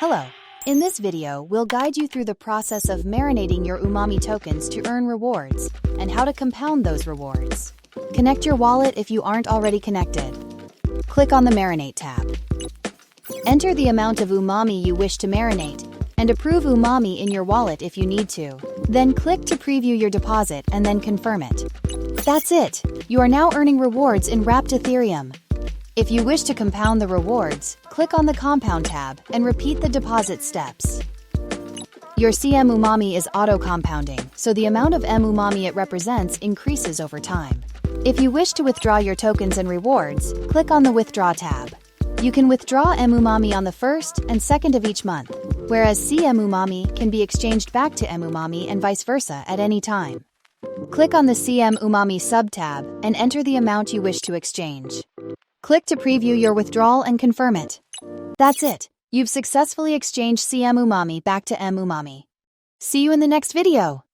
Hello. In this video, we'll guide you through the process of marinating your Umami tokens to earn rewards, and how to compound those rewards. Connect your wallet if you aren't already connected. Click on the Marinate tab. Enter the amount of Umami you wish to marinate, and approve Umami in your wallet if you need to. Then click to preview your deposit and then confirm it. That's it! You are now earning rewards in Wrapped Ethereum. If you wish to compound the rewards, click on the Compound tab and repeat the deposit steps. Your CM Umami is auto-compounding, so the amount of M Umami it represents increases over time. If you wish to withdraw your tokens and rewards, click on the Withdraw tab. You can withdraw M Umami on the 1st and 2nd of each month, whereas CM Umami can be exchanged back to M Umami and vice versa at any time. Click on the CM Umami sub-tab and enter the amount you wish to exchange. Click to preview your withdrawal and confirm it. That's it! You've successfully exchanged CM Umami back to M Umami. See you in the next video!